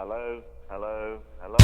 Hello, hello, hello.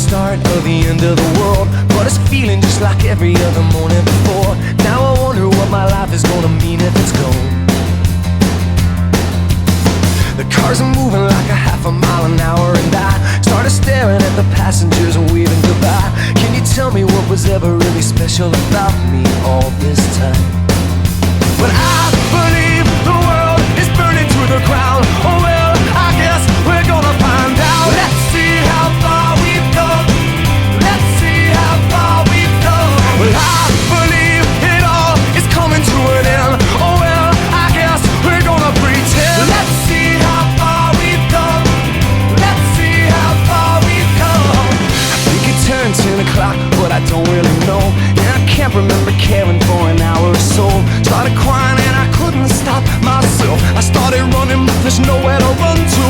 Start of the end of the world, but it's feeling just like every other morning before. Now I wonder what my life is gonna mean if it's gone. The cars are moving like a half a mile an hour, and I started staring at the passengers and waving goodbye. Can you tell me what was ever really special about me all this time? But I believe the world is burning to the ground. Oh well, I guess we're gonna find out. Let's see how far we've come. Let's see how far we've come. Well, I believe it all is coming to an end. Oh well, I guess we're gonna pretend. Let's see how far we've come. Let's see how far we've come. I think it turned 10 o'clock, but I don't really know. And I can't remember caring for an hour or so. Started crying and I couldn't stop myself. I started running, but there's nowhere to run to.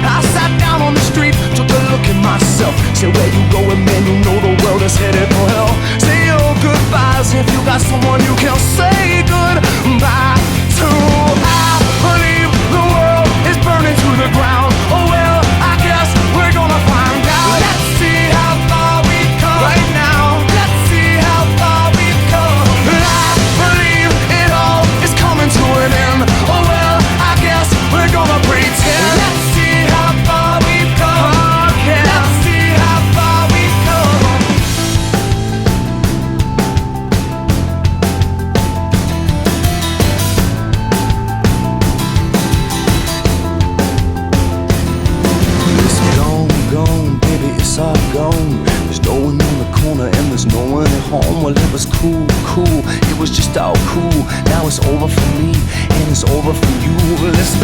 I sat down on the street, took a look at myself. Said, where you going, man? You know the world is headed for hell. Say your goodbyes if you got someone you can say goodbye to. I believe the world is burning to the ground. Oh well, I guess we're gonna find out. Let's see how far we've come right now. Let's see how far we've come. I believe it all is coming to an end. Oh well, I guess we're gonna pretend. Let's see how far we've come. Okay. Let's see how far we've come. It's gone, baby, it's all gone. There's no one on the corner and there's no one at home. Well, it was cool, it was just all cool. Now it's over for me and it's over for you. Well, it's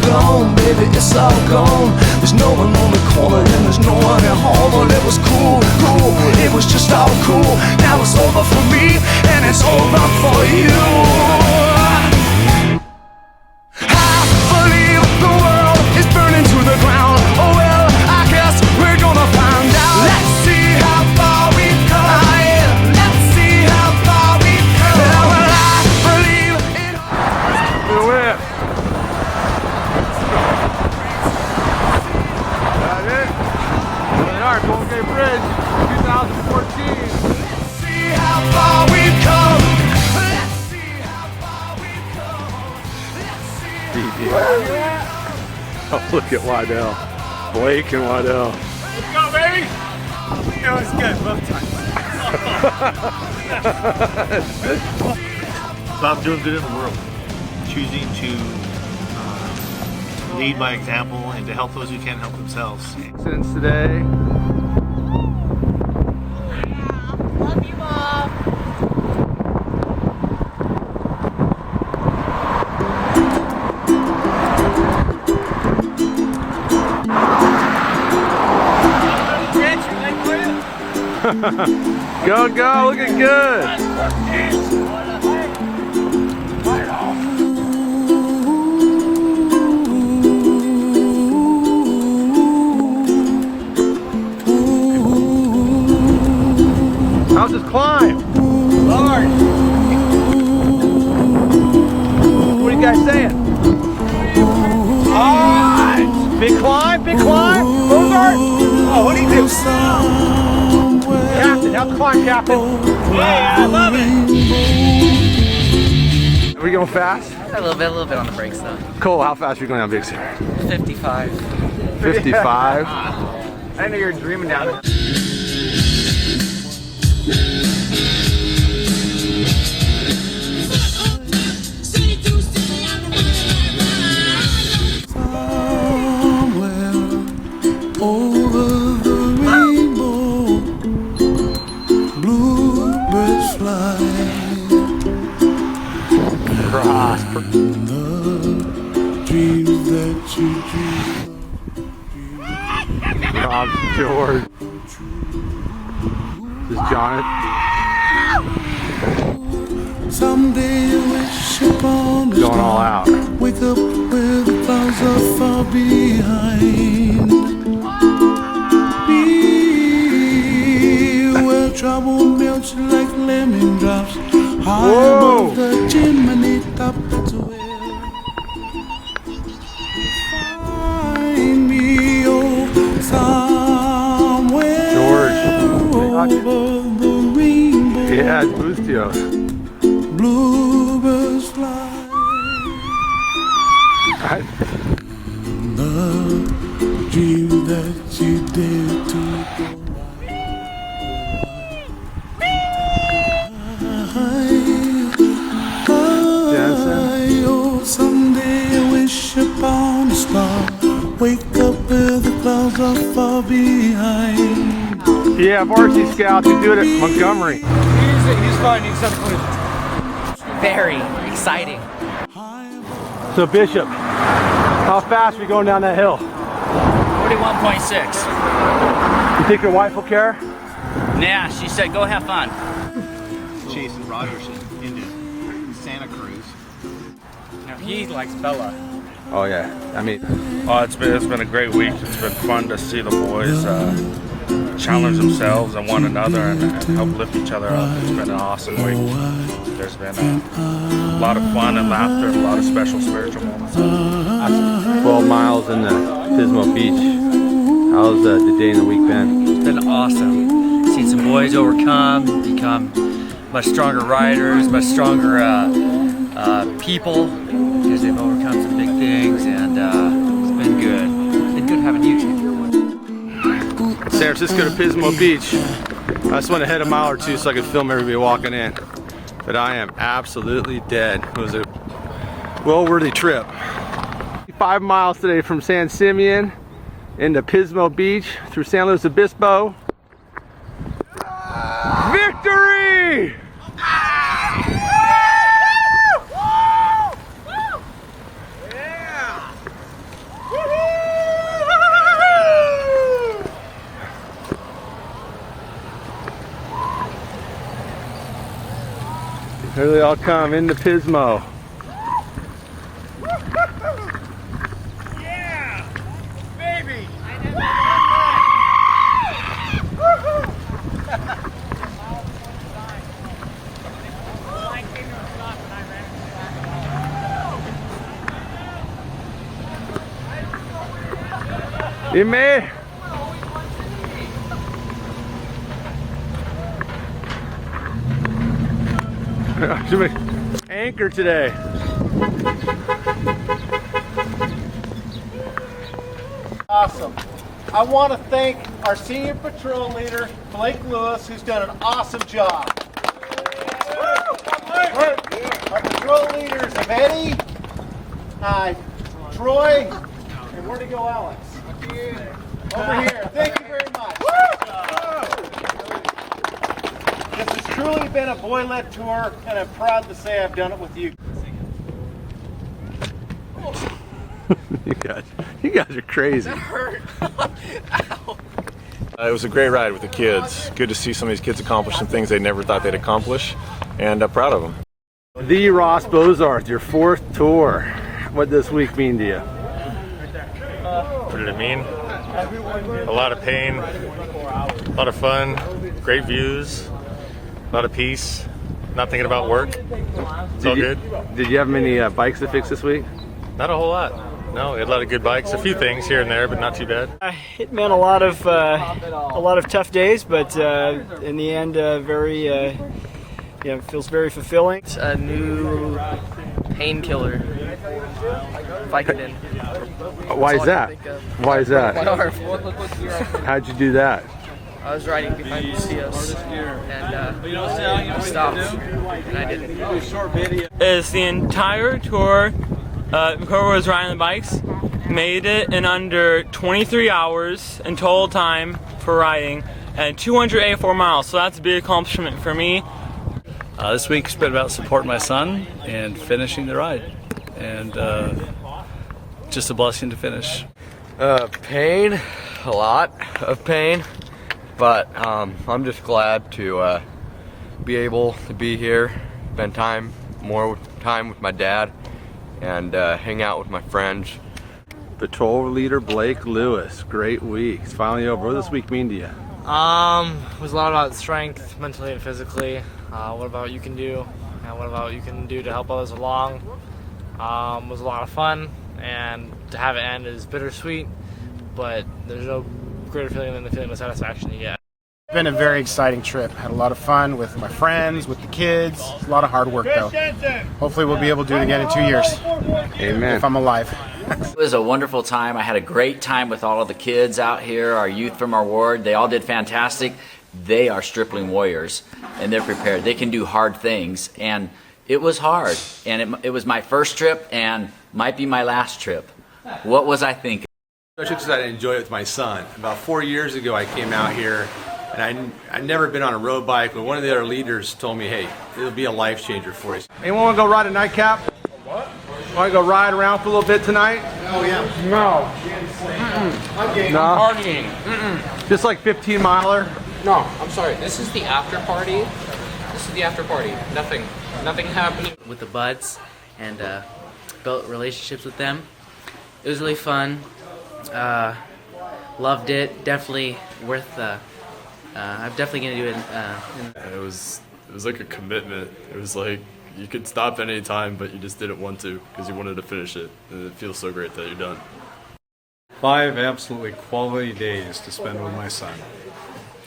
gone, baby, it's all gone. There's no one on the corner and there's no one at home. Well, it was cool, it was just all cool. Now it's over for me and it's over for you. I believe the world is burning to the ground. Oh well, I guess we're gonna find out. Let's see how far we've come. Let's see how far we've come. Well, I believe it. Do it. That it? They are Golden Gate Bridge, 2014. Let's see how far we've come. Let's see how far we've come. Let's see. Oh, look at Waddell. Blake and Waddell. Let's go, baby! It was good both times. About doing good in the world, choosing to lead by example and to help those who can't help themselves. Since today. Love you, Mom. Go, looking good. How's this climb? Lord! What are you guys saying? Alright! Big climb, Bogart? Oh, what do you do? Captain, how's the climb, Captain? Yeah, I love it! Are we going fast? A little bit on the brakes though. Cole, how fast are you going down Big Sur? 55. 55? I know you're dreaming down there. Rob George. This is Jonathan. Someday you wish Going all out. Wake up where the clouds are far behind me, where trouble melts like lemon drops high above the chimney top. That's where find me, oh, somewhere over the rainbow. Yeah, it's Bustios. Bluebirds fly. The dream that you did to oh, someday I wish upon a star. Wake up where the clouds are far behind. Yeah, Varsity Scouts, we do it at Montgomery. He's fine. He's something. Very exciting. So Bishop, how fast are we going down that hill? 41.6. You think your wife will care? Nah, she said go have fun. Chasing Rogers into Santa Cruz. Now he likes Bella. Oh yeah, I mean, Oh, it's been a great week. It's been fun to see the boys challenge themselves and one another and help lift each other up. It's been an awesome week. There's been a lot of fun and laughter and a lot of special spiritual moments. 12 miles in the Pismo Beach. How's the day and the week been? It's been awesome. Seen some boys overcome, become much stronger riders, much stronger people, because they've overcome some big things, and it's been good. It's been good having you two. San Francisco to Pismo Beach. I just went ahead a mile or two so I could film everybody walking in. But I am absolutely dead. It was a well-worthy trip. 5 miles today from San Simeon into Pismo Beach through San Luis Obispo. Victory! Here they all come into Pismo. Yeah, baby. You made. Should we anchor today? Awesome. I want to thank our senior patrol leader, Blake Lewis, who's done an awesome job. Our patrol leaders of Eddie, Troy, and where'd he go, Alex? Over here. Thank you very much. This has truly been a boy-led tour, and I'm proud to say I've done it with you. You guys are crazy. That hurt. Ow. It was a great ride with the kids. Good to see some of these kids accomplish some things they never thought they'd accomplish, and proud of them. The Ross Bozarth, your 4th tour. What does this week mean to you? What did it mean? A lot of pain, a lot of fun, great views, a lot of peace, not thinking about work. It's all good. Did you have many bikes to fix this week? Not a whole lot. No, we had a lot of good bikes, a few things here and there, but not too bad. It meant a lot of tough days, but in the end, feels very fulfilling. It's a new painkiller. Vicodin. Why is that? Why is that? My arm. How'd you do that? I was riding behind Lucius and I stopped and I didn't. It's the entire tour. Whoever was riding the bikes made it in under 23 hours in total time for riding and 284 miles, so that's a big accomplishment for me. This week's been about supporting my son and finishing the ride, and just a blessing to finish. Pain, a lot of pain, but I'm just glad to be able to be here, spend more time with my dad and hang out with my friends. Patrol leader Blake Lewis, great week. It's finally over. What does this week mean to you? It was a lot about strength, mentally and physically. What about you can do? And what about you can do to help others along? It was a lot of fun, and to have it end is bittersweet, but there's no greater feeling than the feeling of satisfaction you get. It's been a very exciting trip. Had a lot of fun with my friends, with the kids. A lot of hard work though. Hopefully we'll be able to do it again in 2 years. Amen. If I'm alive. It was a wonderful time. I had a great time with all of the kids out here, our youth from our ward. They all did fantastic. They are stripling warriors, and they're prepared. They can do hard things, and it was hard. And it was my first trip, and might be my last trip. What was I thinking? Especially because I enjoyed it with my son. About 4 years ago, I came out here, and I'd never been on a road bike, but one of the other leaders told me, hey, it'll be a life changer for you. Anyone want to go ride a nightcap? What? Want to go ride around for a little bit tonight? Oh yeah. No. No. I'm partying. Just like 15 miler? No, I'm sorry. This is the after party. This is the after party. Nothing happening. With the buds and built relationships with them. It was really fun. Loved it. Definitely worth. I'm definitely gonna do it. It was like a commitment. It was like you could stop at any time, but you just didn't want to because you wanted to finish it, and it feels so great that you're done. 5 absolutely quality days to spend with my son.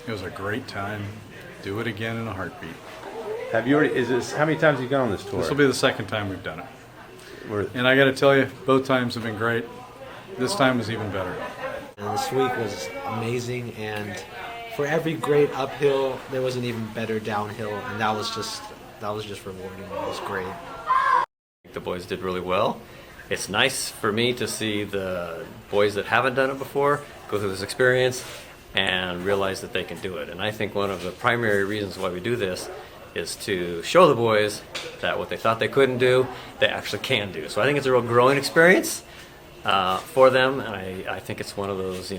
It was a great time. Do it again in a heartbeat. Have you already? How many times have you gone on this tour? This will be the second time we've done it. And I got to tell you, both times have been great. This time was even better. And this week was amazing, and for every great uphill, there was an even better downhill, and that was just rewarding. It was great. The boys did really well. It's nice for me to see the boys that haven't done it before go through this experience and realize that they can do it. And I think one of the primary reasons why we do this is to show the boys that what they thought they couldn't do, they actually can do. So I think it's a real growing experience for them, and I think it's one of those,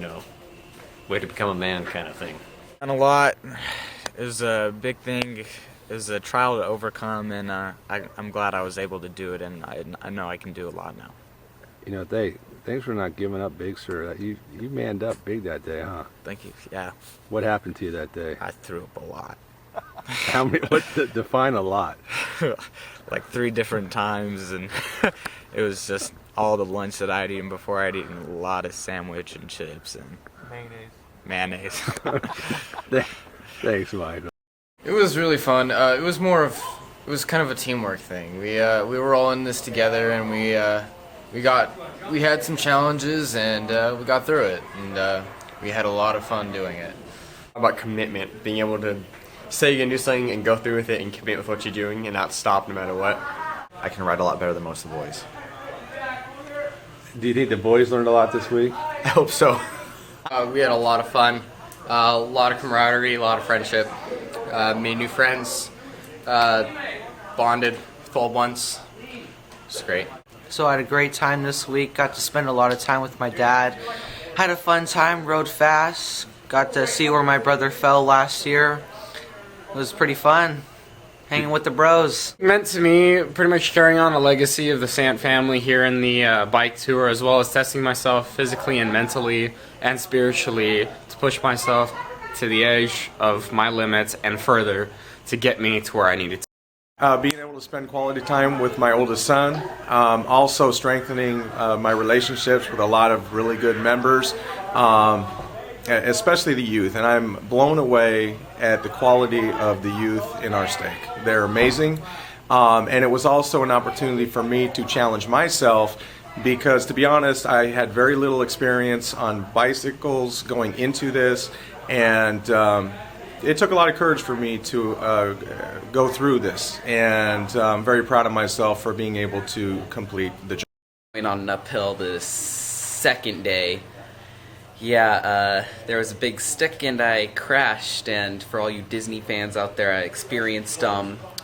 way to become a man kind of thing. And a lot. It was a big thing. It was a trial to overcome, and I'm glad I was able to do it, and I know I can do a lot now. Thanks for not giving up, Big Sur. You manned up big that day, huh? Thank you. Yeah. What happened to you that day? I threw up a lot. How many? Define a lot? Like 3 different times, and it was just all the lunch that I'd eaten before. I'd eaten a lot of sandwich and chips and mayonnaise. Thanks, Michael. It was really fun. It was kind of a teamwork thing. We were all in this together, and we had some challenges, and we got through it, and we had a lot of fun doing it. About commitment, being able to say you're gonna do something and go through with it and commit with what you're doing and not stop no matter what. I can ride a lot better than most of the boys. Do you think the boys learned a lot this week? I hope so. We had a lot of fun, a lot of camaraderie, a lot of friendship. Made new friends, bonded with old ones. It's great. So I had a great time this week. Got to spend a lot of time with my dad. Had a fun time, rode fast. Got to see where my brother fell last year. It was pretty fun. Hanging with the bros. It meant to me pretty much carrying on a legacy of the Sant family here in the bike tour, as well as testing myself physically and mentally and spiritually to push myself to the edge of my limits and further to get me to where I needed to. Being able to spend quality time with my oldest son, also strengthening my relationships with a lot of really good members, especially the youth, and I'm blown away at the quality of the youth in our stake. They're amazing, and it was also an opportunity for me to challenge myself because, to be honest, I had very little experience on bicycles going into this, and it took a lot of courage for me to go through this, and I'm very proud of myself for being able to complete the job. Going on an uphill the second day. Yeah, there was a big stick and I crashed, and for all you Disney fans out there, I experienced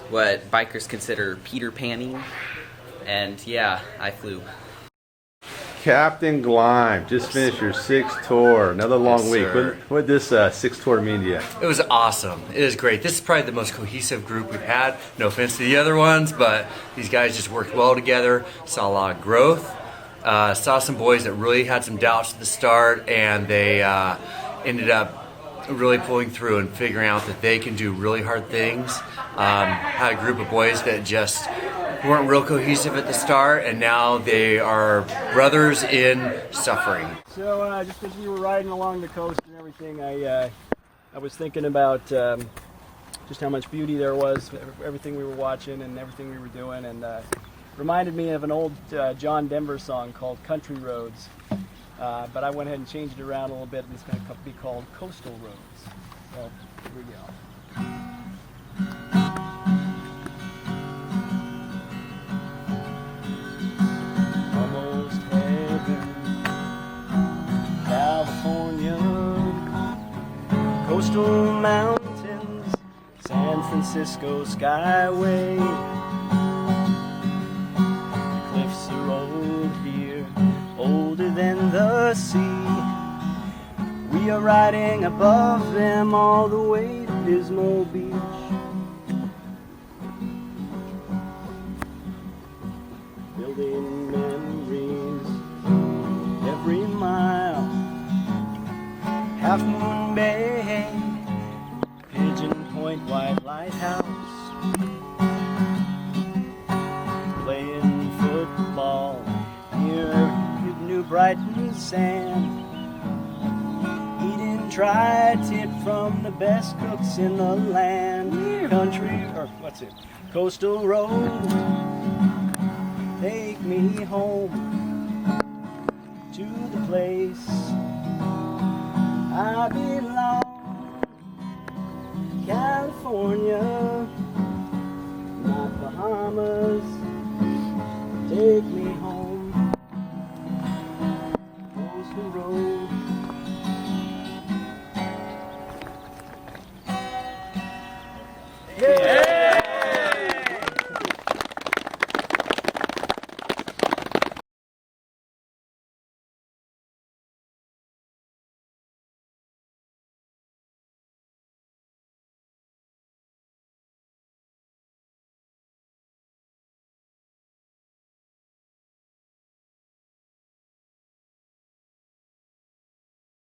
what bikers consider Peter Panning, and yeah, I flew. Captain Glime, just finished your 6th tour. Another long Yes, week. sir. What did this 6th tour mean to you? It was awesome. It is great. This is probably the most cohesive group we've had. No offense to the other ones, but these guys just worked well together. Saw a lot of growth. Saw some boys that really had some doubts at the start, and they ended up really pulling through and figuring out that they can do really hard things. Had a group of boys that just weren't real cohesive at the start, and now they are brothers in suffering. So just as we were riding along the coast and everything, I was thinking about just how much beauty there was, everything we were watching and everything we were doing, and reminded me of an old John Denver song called Country Roads. But I went ahead and changed it around a little bit, and it's going to be called Coastal Roads. So here we go. Almost heaven, California, coastal mountains, San Francisco skyway. The cliffs are old here, older than the sea. We are riding above them all the way to Pismo Beach. Building memories every mile. Half Moon Bay, Pigeon Point White Lighthouse. Playing football near New Brighton sand. Eating tri-tip from the best cooks in the land. Country, or what's it? Coastal road, take me home to the place I belong. California, not Bahamas. Take me home, coastal road. Yeah.